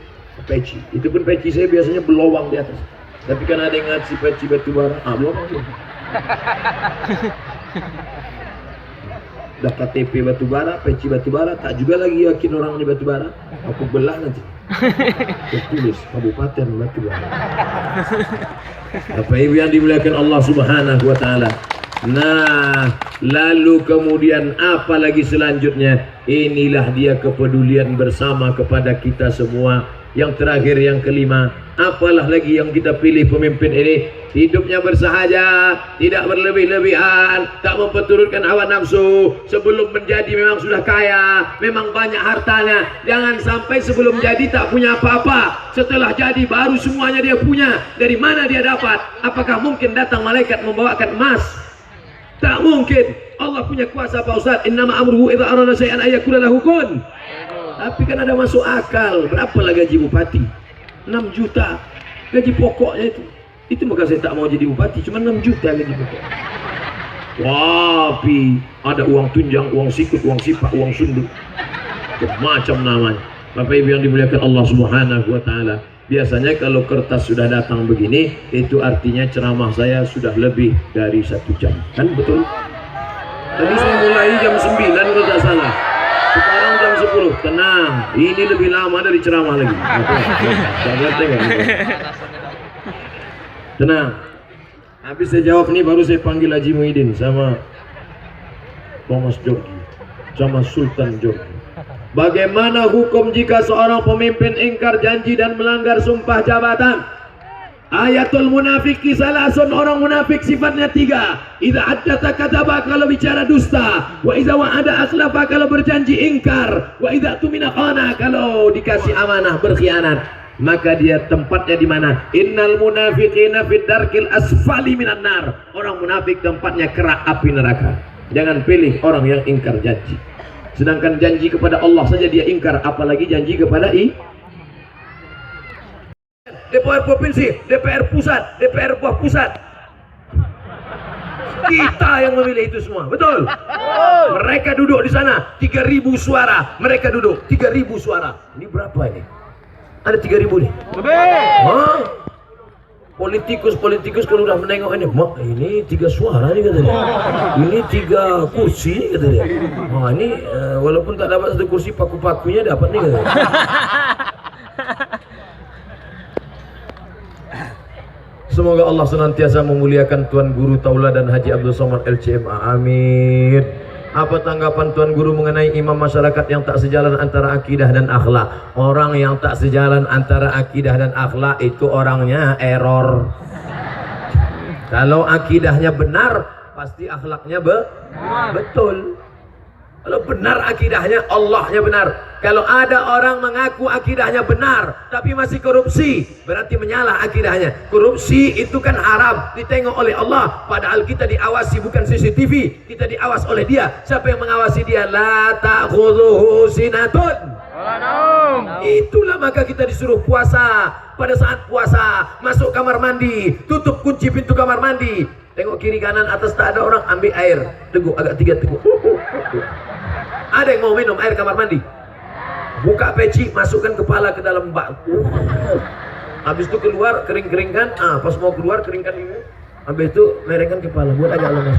Peci. Itu pun peci saya biasanya berlubang di atas. Tapi kan ada yang ngasih peci batu bara, belum. Dah KTP batubara, peci batubara, tak juga lagi yakin orang di batubara. Aku belah nanti. Tertulis Kabupaten Batubara. Bapak Ibu yang dimuliakan Allah Subhanahu wa taala. Nah, lalu kemudian apa lagi selanjutnya? Inilah dia kepedulian bersama kepada kita semua. Yang terakhir, yang kelima, apalah lagi yang kita pilih pemimpin ini? Hidupnya bersahaja, tidak berlebih-lebihan, tak memperturutkan hawa nafsu. Sebelum menjadi memang sudah kaya, memang banyak hartanya. Jangan sampai sebelum jadi tak punya apa-apa, setelah jadi baru semuanya dia punya. Dari mana dia dapat? Apakah mungkin datang malaikat membawakan emas? Tak mungkin. Allah punya kuasa Pak Ustaz. Innama amruhu idza arada syai'an ayyakula lahu kun. Tapi kan ada masuk akal. Berapa gaji bupati? 6 juta. Gaji pokoknya itu. Itu maka saya tak mau jadi bupati. Cuma 6 juta gaji pokok. Tapi ada uang tunjang, uang sikut, uang sipak, uang sunduk. Macam namanya. Bapak Ibu yang dimuliakan Allah Subhanahu wa taala. Biasanya kalau kertas sudah datang begini, itu artinya ceramah saya sudah lebih dari 1 jam. Kan betul? Tadi saya mulai jam 9 kalau tak salah. Sekarang jam 10. Tenang, ini lebih lama dari ceramah lagi. Tenang. Habis saya jawab nih, baru saya panggil Haji Muhyiddin sama Thomas Jorgi, sama Sultan Jorgi. Bagaimana hukum jika seorang pemimpin ingkar janji dan melanggar sumpah jabatan? Ayatul munafiki salasun, orang munafik sifatnya 3. Idza haddatsa kadzaba, kalau bicara dusta. Wa idza wa'ada akhlafa, kalau berjanji ingkar. Wa idza tumina khana, kalau dikasih amanah berkhianat. Maka dia tempatnya di mana? Innal munafiqina fid darkil asfali minan nar. Orang munafik tempatnya kerak api neraka. Jangan pilih orang yang ingkar janji. Sedangkan janji kepada Allah saja dia ingkar, apalagi janji kepada DPR provinsi, DPR pusat, DPR buah pusat. Kita yang memilih itu semua, betul? Mereka duduk di sana, 3.000 suara. Mereka duduk, 3.000 suara. Ini berapa ini? Ada 3.000 nih? Hah? Politikus kalau udah menengok ini, mak ini 3 suara nih katanya. Ini 3 kursi nih katanya. Wah ini walaupun tak dapat 1 kursi, paku-pakunya dapat nih katanya. Semoga Allah senantiasa memuliakan Tuan Guru Tauladan Haji Abdul Somad LCMA. Amin. Apa tanggapan Tuan Guru mengenai imam masyarakat yang tak sejalan antara akidah dan akhlak? Orang yang tak sejalan antara akidah dan akhlak itu orangnya error. Kalau akidahnya benar, pasti akhlaknya betul. Kalau benar akidahnya, Allahnya benar. Kalau ada orang mengaku akidahnya benar tapi masih korupsi, berarti menyalah akidahnya. Korupsi itu kan haram, ditengok oleh Allah. Padahal kita diawasi, bukan CCTV, kita diawas oleh Dia. Siapa yang mengawasi Dia? La ta'khudhuhu sinatun. Itulah maka kita disuruh puasa. Pada saat puasa, masuk kamar mandi, tutup kunci pintu kamar mandi, tengok kiri kanan atas, tak ada orang, ambil air, teguk agak 3 teguk. Ada yang mau minum air kamar mandi? Buka peci, masukkan kepala ke dalam bak. Habis itu keluar, kering-keringkan. Pas mau keluar, keringkan ini. Habis itu merengkan kepala, buat agak lemas.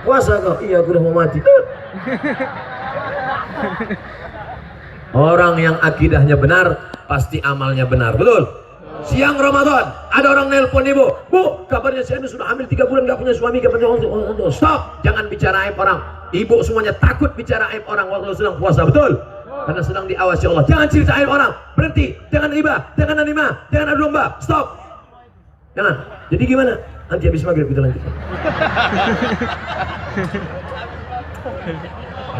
Puasa kau? Iya, aku udah mau mati. Orang yang akidahnya benar, pasti amalnya benar, betul? Siang Ramadan, ada orang nelpon ibu, Bu, kabarnya si Anu sudah hamil 3 bulan, gak punya suami, gak punya. Stop, jangan bicara aib orang. Ibu semuanya takut bicara aib orang waktu sedang puasa, betul? Karena sedang diawasi Allah. Jangan cerita aib orang, berhenti, jangan riba, jangan namimah, jangan adu domba, stop. Jangan. Jadi gimana? Nanti habis maghrib kita lanjutkan.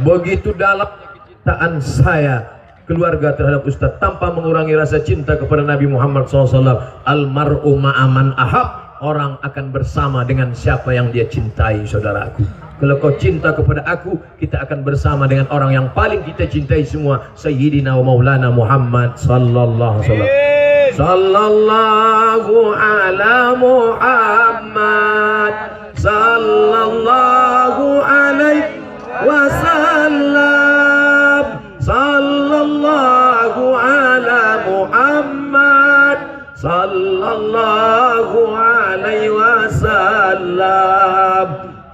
Begitu dalam kecintaan saya keluarga terhadap Ustadz, tanpa mengurangi rasa cinta kepada Nabi Muhammad SAW. Almar'u ma'aman ahab, orang akan bersama dengan siapa yang dia cintai, saudaraku. Kalau kau cinta kepada aku, kita akan bersama dengan orang yang paling kita cintai semua, Sayyidina wa Maulana Muhammad sallallahu alaihi wasallam. Sallallahu ala Muhammad sallallahu alaihi wasallam. Sallallahu ala Muhammad sallallahu alaihi wasallam.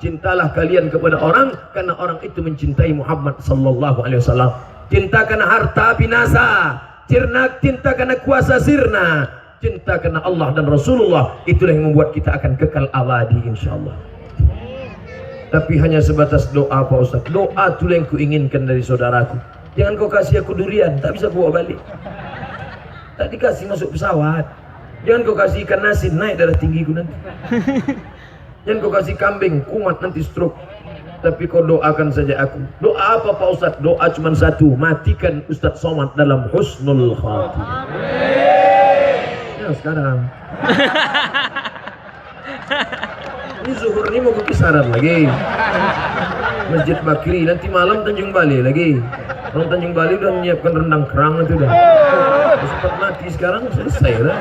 cintalah kalian kepada orang karena orang itu mencintai Muhammad sallallahu alaihi wasallam. Cinta karena harta binasa, cinta karena kuasa sirna, cinta karena Allah dan Rasulullah, itulah yang membuat kita akan kekal abadi insyaallah. Tapi hanya sebatas doa Pak Ustaz. Doa itulah yang kuinginkan dari saudaraku. Jangan kau kasih aku durian, tak bisa bawa balik. Tak dikasih masuk pesawat. Jangan kau kasih ikan asin, naik darah tinggiku nanti. Jangan kau kasih kambing, kumat nanti stroke. Tapi kau doakan saja aku. Doa apa Pak Ustaz? Doa cuma satu, matikan Ustaz Somad dalam husnul khatimah. Ya sekarang. Ini zuhur ini mau ke kisaran lagi. Masjid Bakri, nanti malam Tanjung Bali lagi. Orang Tanjung Bali udah menyiapkan rendang kerang itu dah. Sempat mati sekarang selesai lah.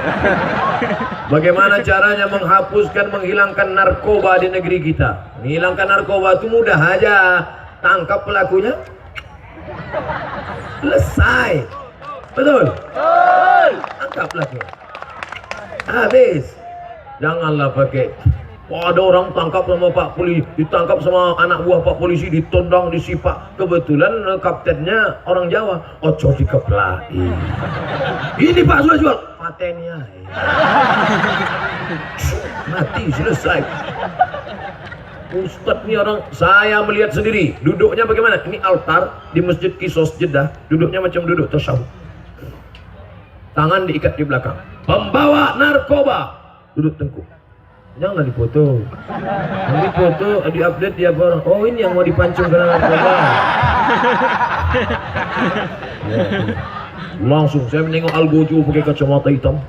Bagaimana caranya menghapuskan, menghilangkan narkoba di negeri kita? Menghilangkan narkoba itu mudah aja. Tangkap pelakunya, selesai. Betul? Tangkap pelakunya, habis. Janganlah pakai ada orang tangkap sama Pak Polisi, ditangkap sama anak buah Pak Polisi, ditendang, disipak. Kebetulan kaptennya orang Jawa. Ojo dikeplai. Ini Pak jual patennya. Mati selesai. Ustadz ini orang, saya melihat sendiri. Duduknya bagaimana? Ini altar di Masjid Kisos Jeddah. Duduknya macam duduk tasyahud. Tangan diikat di belakang. Pembawa narkoba duduk tengkuk. Jangan dipoto. Yang dipoto, di-update tiap orang. Oh ini yang mau dipancung karena narkoba. Ya, langsung saya menengok Algojo pakai kacamata hitam.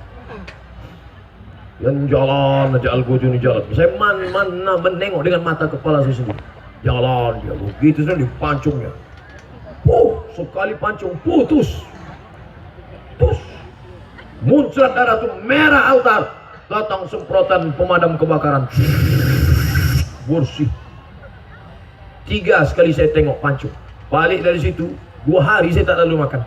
Yang jalan aja Algojo ini jalan. Saya mana menengok dengan mata kepala saya sendiri. Jalan dia begitu saja dipancungnya. Sekali pancung putus. Muncrat darah tuh merah altar. Datang semprotan pemadam kebakaran, bersih. 3 sekali saya tengok pancung. Balik dari situ 2 hari saya tak lalu makan.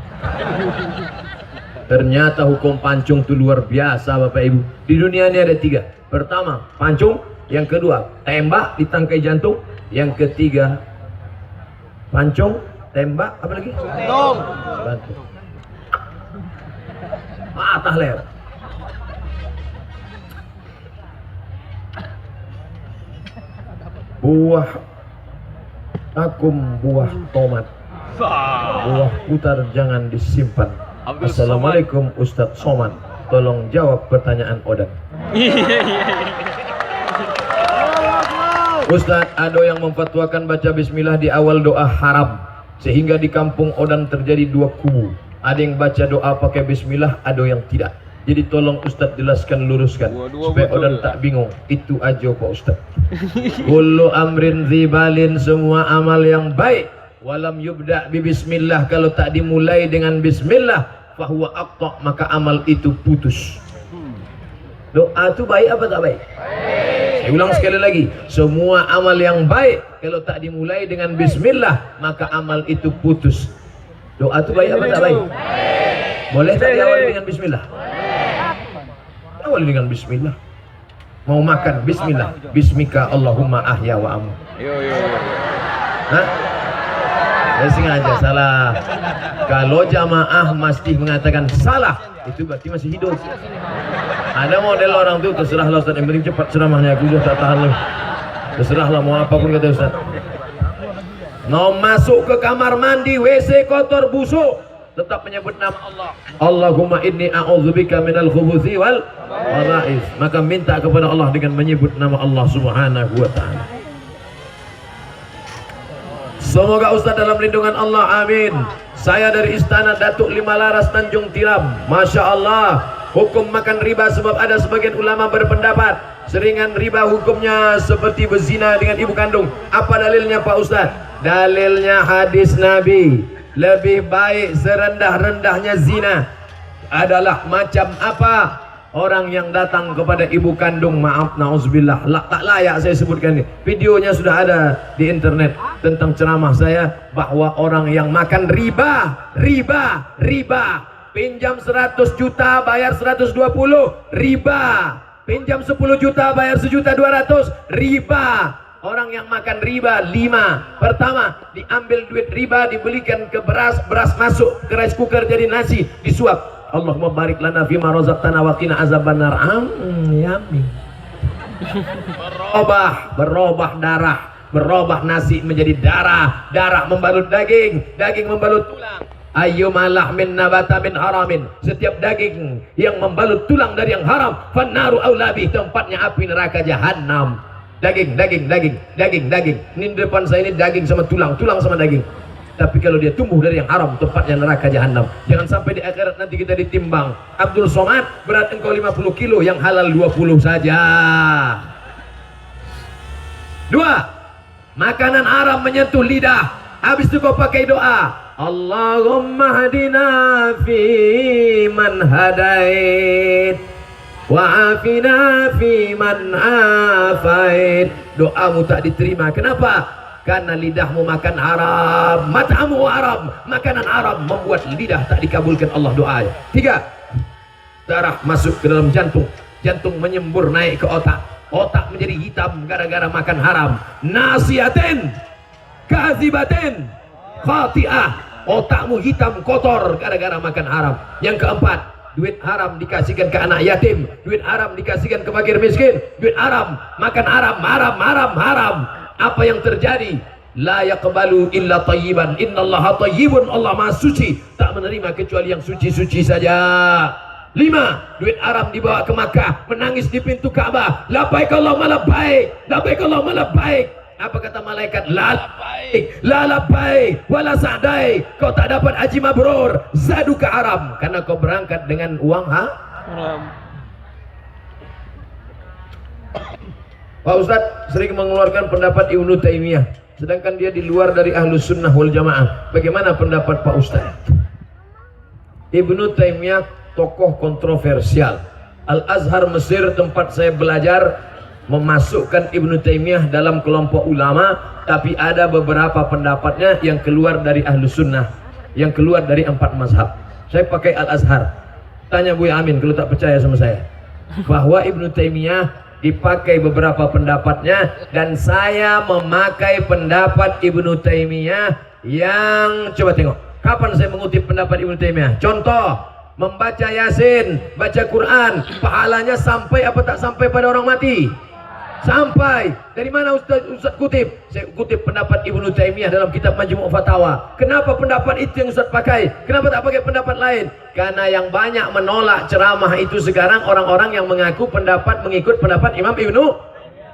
Ternyata hukum pancung itu luar biasa Bapak Ibu. Di dunia ini ada 3. Pertama pancung, yang kedua tembak di tangkai jantung, yang ketiga pancung, tembak, apa lagi? Bantu. Patah leher. Buah akum, buah tomat, buah putar jangan disimpan. Assalamualaikum Ustadz Somad, tolong jawab pertanyaan Odan. Ustadz, ada yang memfatwakan baca bismillah di awal doa haram, sehingga di kampung Odan terjadi 2 kubu. Ada yang baca doa pakai bismillah, ada yang tidak. Jadi tolong Ustadz jelaskan, luruskan supaya Odan tak bingung. Itu aja Pak Ustadz. Kullu amrin zibalin, semua amal yang baik walam yubda bi bismillah, kalau tak dimulai dengan bismillah fahuwa aqta, maka amal itu putus. Doa itu baik apa tak baik? Saya ulang sekali lagi, semua amal yang baik kalau tak dimulai dengan bismillah maka amal itu putus. Doa itu baik apa tak baik? Boleh tak diawali dengan bismillah? Awali dengan bismillah. Mau makan bismillah, bismika Allahumma ahya wa amu. Hah? Saya sengaja salah. Kalau jamaah mesti mengatakan salah, itu berarti masih hidup. Ada model orang tuh, terserahlah Ustaz, yang penting cepat ceramahnya, aku sudah tak tahan lagi. Terserahlah mau apapun kata Ustaz. Mau masuk ke kamar mandi, WC kotor busuk, tetap menyebut nama Allah. Allahumma inni a'udzubika minal khubuthi wal khaba'is. Maka minta kepada Allah dengan menyebut nama Allah Subhanahu wa ta'ala. Semoga Ustaz dalam lindungan Allah, amin. Saya dari Istana Datuk 5 Laras Tanjung Tiram. Masya Allah, hukum makan riba, sebab ada sebagian ulama berpendapat seringan riba hukumnya seperti berzina dengan ibu kandung. Apa dalilnya Pak Ustaz? Dalilnya hadis Nabi, lebih baik serendah-rendahnya zina adalah macam apa? Orang yang datang kepada ibu kandung, maaf, na'udzubillah, tak layak saya sebutkan ini. Videonya sudah ada di internet tentang ceramah saya bahwa orang yang makan riba, pinjam 100 juta bayar 120, riba. Pinjam 10 juta bayar 1.200.000, riba. orang yang makan riba 5. Pertama, diambil duit riba dibelikan ke beras, beras masuk ke rice cooker jadi nasi, disuap. Allahumma barik lana fima razaqtana wa qina azabannar. Yummy. Berubah darah, berubah nasi menjadi darah, darah membalut daging, daging membalut tulang. Ayyuma lahmin nabata min haramin, setiap daging yang membalut tulang dari yang haram, fannaru aulabi, tempatnya api neraka jahanam. Daging. Ini di depan saya ini daging sama tulang, tulang sama daging. Tapi kalau dia tumbuh dari yang haram, tempatnya neraka jahanam. Jangan sampai di akhirat nanti kita ditimbang. Abdul Somad, berat engkau 50 kilo, yang halal 20 saja. 2. Makanan haram menyentuh lidah. Habis itu kau pakai doa, Allahumma hadina fi man hadait wa afina fi man afait. Doamu tak diterima. Kenapa? Karena lidahmu makan haram, matamu haram, makanan haram membuat lidah tak dikabulkan Allah doanya. 3. Darah masuk ke dalam jantung, jantung menyembur naik ke otak, otak menjadi hitam gara-gara makan haram. Nasiatin kazibatin khati'ah, otakmu hitam kotor gara-gara makan haram. Yang 4, duit haram dikasihkan ke anak yatim, duit haram dikasihkan ke fakir miskin, duit haram, makan haram. Apa yang terjadi? La yaqbalu illa tayyiban, innallaha tayyibun, Allah maha suci, tak menerima kecuali yang suci-suci saja. 5. Duit haram dibawa ke Makkah, menangis di pintu Ka'bah, labbaik Allahumma labbaik, labbaik Allahumma labbaik. Apa kata malaikat? La labbaik, la labbaik, wala sa'dai. Kau tak dapat haji mabrur, zaduka haram, karena kau berangkat dengan uang haram. Pak Ustadz sering mengeluarkan pendapat Ibnu Taimiyah, sedangkan dia di luar dari Ahlus Sunnah wal Jamaah. Bagaimana pendapat Pak Ustadz? Ibnu Taimiyah tokoh kontroversial. Al-Azhar Mesir, tempat saya belajar, memasukkan Ibnu Taimiyah dalam kelompok ulama, tapi ada beberapa pendapatnya yang keluar dari Ahlus Sunnah, yang keluar dari 4 mazhab. Saya pakai Al-Azhar. Tanya Buya Amin kalau tak percaya sama saya, bahwa Ibnu Taimiyah dipakai beberapa pendapatnya, dan saya memakai pendapat Ibnu Taimiyah yang, coba tengok kapan saya mengutip pendapat Ibnu Taimiyah. Contoh, membaca Yasin, baca Quran, pahalanya sampai apa tak sampai pada orang mati? Sampai. Dari mana Ustaz kutip? Saya kutip pendapat Ibnu Taimiyah dalam kitab Majmu' Fatawa. Kenapa pendapat itu yang Ustaz pakai? Kenapa tak pakai pendapat lain? Karena yang banyak menolak ceramah itu sekarang orang-orang yang mengaku mengikut pendapat Imam Ibnu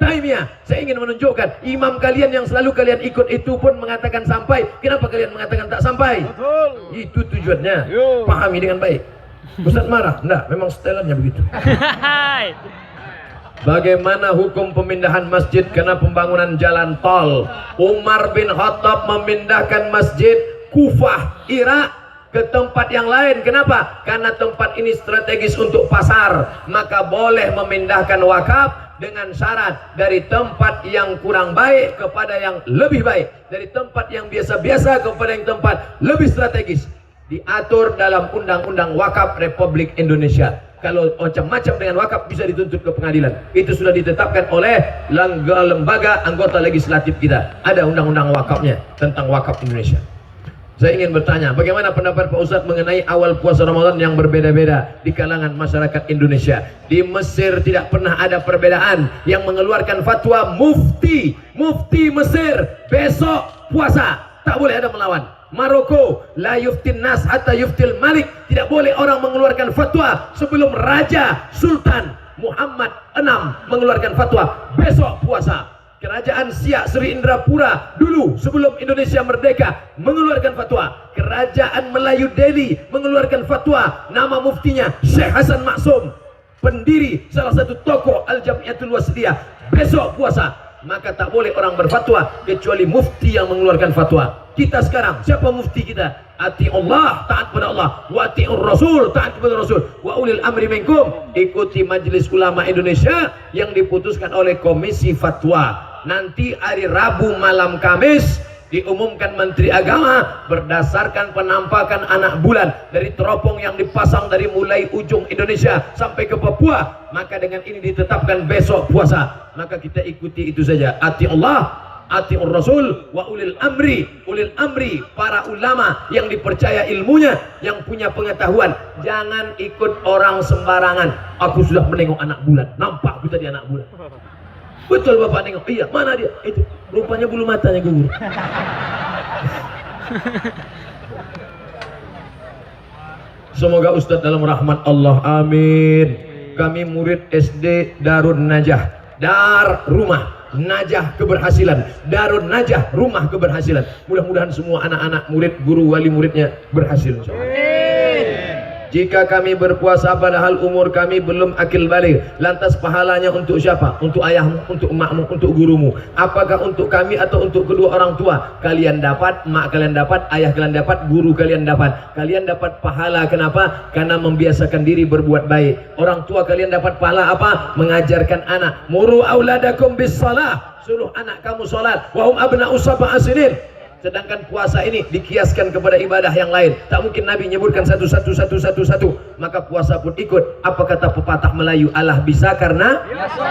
Taimiyah. Saya ingin menunjukkan, imam kalian yang selalu kalian ikut itu pun mengatakan sampai. Kenapa kalian mengatakan tak sampai? Betul. Itu tujuannya. Pahami dengan baik. Ustaz marah? Enggak, memang setelannya begitu. Bagaimana hukum pemindahan masjid karena pembangunan jalan tol? Umar bin Khattab memindahkan masjid Kufah, Irak, ke tempat yang lain. Kenapa? Karena tempat ini strategis untuk pasar. Maka boleh memindahkan wakaf dengan syarat dari tempat yang kurang baik kepada yang lebih baik, dari tempat yang biasa-biasa kepada yang tempat lebih strategis. Diatur dalam Undang-Undang Wakaf Republik Indonesia. Kalau macam-macam dengan wakaf bisa dituntut ke pengadilan. Itu sudah ditetapkan oleh lembaga anggota legislatif kita. Ada undang-undang wakafnya tentang wakaf Indonesia. Saya ingin bertanya, bagaimana pendapat Pak Ustadz mengenai awal puasa Ramadan yang berbeda-beda di kalangan masyarakat Indonesia? Di Mesir tidak pernah ada perbedaan, yang mengeluarkan fatwa mufti Mesir, besok puasa, tak boleh ada melawan. Maroko, la yuftin nas hatta yuftil malik, tidak boleh orang mengeluarkan fatwa sebelum Raja Sultan Muhammad VI mengeluarkan fatwa besok puasa. Kerajaan Siak Sri Indrapura dulu sebelum Indonesia merdeka mengeluarkan fatwa. Kerajaan Melayu Delhi mengeluarkan fatwa, nama muftinya Syekh Hasan Maksum, pendiri salah satu tokoh Al-Jamiatul Wasliyah, besok puasa. Maka tak boleh orang berfatwa kecuali mufti yang mengeluarkan fatwa. Kita sekarang, siapa mufti kita? Ati Allah, taat pada Allah, wa ati'ur Rasul, taat kepada Rasul, wa ulil amri minkum, ikuti Majelis Ulama Indonesia yang diputuskan oleh Komisi Fatwa. Nanti hari Rabu malam Kamis diumumkan Menteri Agama berdasarkan penampakan anak bulan dari teropong yang dipasang dari mulai ujung Indonesia sampai ke Papua, maka dengan ini ditetapkan besok puasa. Maka kita ikuti itu saja. Ati Allah, atiur Rasul, wa ulil amri, para ulama yang dipercaya ilmunya, yang punya pengetahuan. Jangan ikut orang sembarangan. Aku sudah menengok anak bulan, nampak aku tadi anak bulan. Betul bapak nengok, iya, mana dia? Itu rupanya bulu matanya gugur. Semoga Ustadz dalam rahmat Allah, amin. Kami murid SD Darun Najah, Dar rumah, Najah keberhasilan, Darun Najah rumah keberhasilan. Mudah-mudahan semua anak-anak murid, guru, wali muridnya berhasil, insyaallah. Jika kami berpuasa padahal umur kami belum akil balik, lantas pahalanya untuk siapa? Untuk ayahmu, untuk emakmu, untuk gurumu? Apakah untuk kami atau untuk kedua orang tua? Kalian dapat, emak kalian dapat, ayah kalian dapat, guru kalian dapat. Kalian dapat pahala, kenapa? Karena membiasakan diri berbuat baik. Orang tua kalian dapat pahala apa? Mengajarkan anak. Muru auladakum bis salah, suruh anak kamu salat. Wa hum abna'u sab'a sinin. Sedangkan puasa ini dikiaskan kepada ibadah yang lain. Tak mungkin Nabi menyebutkan satu. Maka puasa pun ikut. Apa kata pepatah Melayu? Allah bisa karena biasa.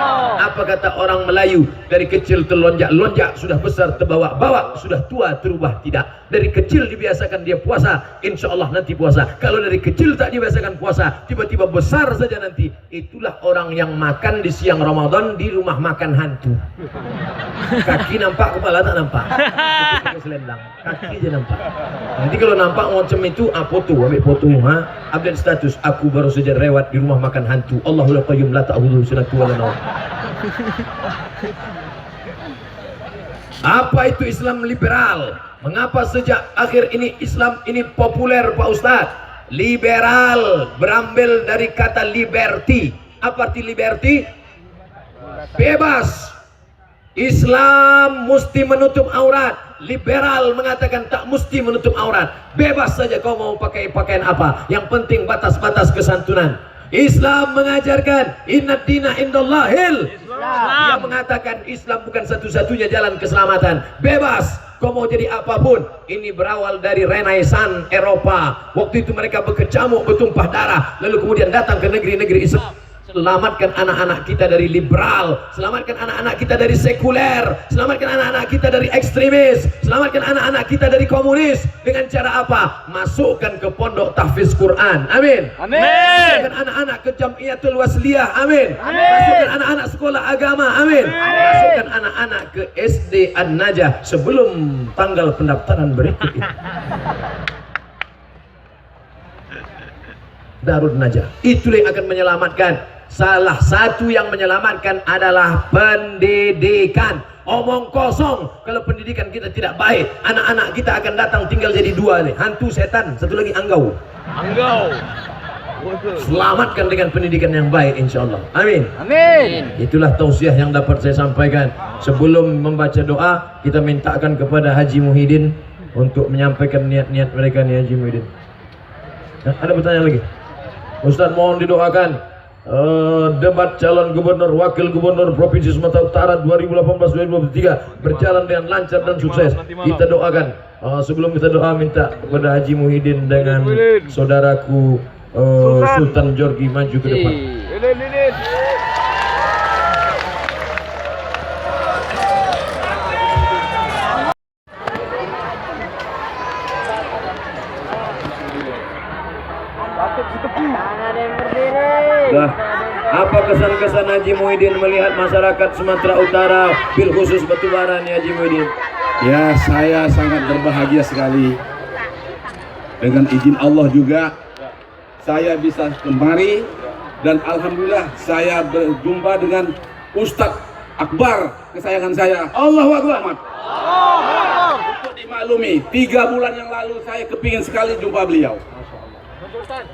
Apa kata orang Melayu? Dari kecil terlonjak-lonjak, sudah besar terbawa-bawa, sudah tua terubah tidak. Dari kecil dibiasakan dia puasa, insya Allah nanti puasa. Kalau dari kecil tak dibiasakan puasa, tiba-tiba besar saja nanti. Itulah orang yang makan di siang Ramadan di rumah makan hantu. Kaki nampak, kepala tak nampak. Kaki aja nampak. Nanti kalau nampak macam itu, foto, ambil foto, update status. Aku baru saja lewat di rumah makan hantu. Allahul qayyum la ta'khudhuhu sinatun wa la nawm. Apa itu Islam liberal? Mengapa sejak akhir ini Islam ini populer, Pak Ustadz? Liberal berambil dari kata liberty. Apa arti liberty? Bebas. Islam mesti menutup aurat. Liberal mengatakan tak mesti menutup aurat. Bebas saja kau mau pakai pakaian apa. Yang penting batas-batas kesantunan. Islam mengajarkan inna dina indallahil Islam. Dia mengatakan Islam bukan satu-satunya jalan keselamatan. Bebas, kau mau jadi apapun. Ini berawal dari Renaissance Eropa. Waktu itu mereka berkecamuk, bertumpah darah, lalu kemudian datang ke negeri-negeri Islam. Selamatkan anak-anak kita dari liberal, selamatkan anak-anak kita dari sekuler, selamatkan anak-anak kita dari ekstremis, selamatkan anak-anak kita dari komunis. Dengan cara apa? Masukkan ke pondok tahfiz Quran, amin. Amin. Masukkan anak-anak ke Jamiatul Wasliyah, amin. Amin. Masukkan anak-anak sekolah agama, amin. Amin. Masukkan anak-anak ke SD An-Najah sebelum tanggal pendaftaran berikut ini. Darun Najah, itulah yang akan menyelamatkan. Salah satu yang menyelamatkan adalah pendidikan. Omong kosong kalau pendidikan kita tidak baik, anak-anak kita akan datang tinggal jadi dua nih, hantu, setan, satu lagi anggau. Selamatkan dengan pendidikan yang baik, insya Allah, amin. Amin. Itulah tausiah yang dapat saya sampaikan. Sebelum membaca doa, kita mintakan kepada Haji Muhyiddin untuk menyampaikan niat-niat mereka nih. Haji Muhyiddin, ada pertanyaan lagi? Ustaz mohon didoakan debat calon gubernur wakil gubernur Provinsi Sumatera Utara 2018-2023 berjalan dengan lancar dan sukses. Kita doakan. Sebelum kita doa, minta kepada Haji Muhyiddin dengan saudaraku Sultan Jorgi maju ke depan. Nah, apa kesan-kesan Haji Muhyiddin melihat masyarakat Sumatera Utara, bil khusus Batubara nih Haji Muhyiddin? Ya, saya sangat berbahagia sekali. Dengan izin Allah juga saya bisa kemari dan alhamdulillah saya berjumpa dengan Ustadz Akbar kesayangan saya. Allahu Akbar. Untuk dimaklumi, 3 bulan yang lalu saya kepingin sekali jumpa beliau.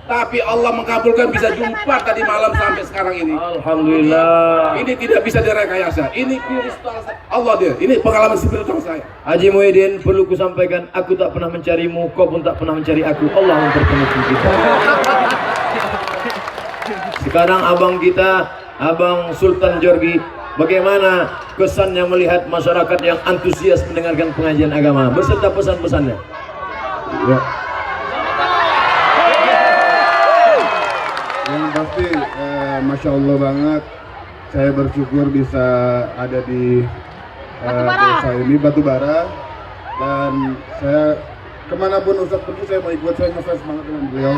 Tapi Allah mengabulkan bisa jumpa tadi malam sampai sekarang ini. Alhamdulillah. Ini tidak bisa direkayasa. Ini spiritual Allah dia. Ini pengalaman spiritual saya. Haji Muhyiddin, perlu ku sampaikan, aku tak pernah mencarimu, kau pun tak pernah mencari aku. Allah mempertemukan kita. Sekarang abang kita, Abang Sultan Jorgi, bagaimana kesannya melihat masyarakat yang antusias mendengarkan pengajian agama beserta pesan-pesannya? Ya. Yang pasti Masya Allah banget, saya bersyukur bisa ada di desa ini Batubara, dan saya kemanapun Ustadz pergi saya mau ikut, saya ngefans banget dengan beliau.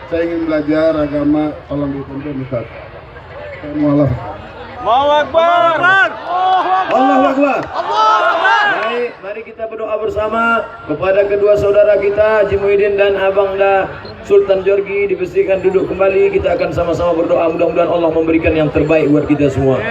Saya ingin belajar agama, tolong dituntun Ustadz. Saya mualaf. Allahu Akbar. Allahu Akbar. Baik, mari kita berdoa bersama kepada kedua saudara kita Haji Muhyiddin dan Abangda Sultan Jorgi, dibersihkan duduk kembali. Kita akan sama-sama berdoa, mudah-mudahan Allah memberikan yang terbaik buat kita semua.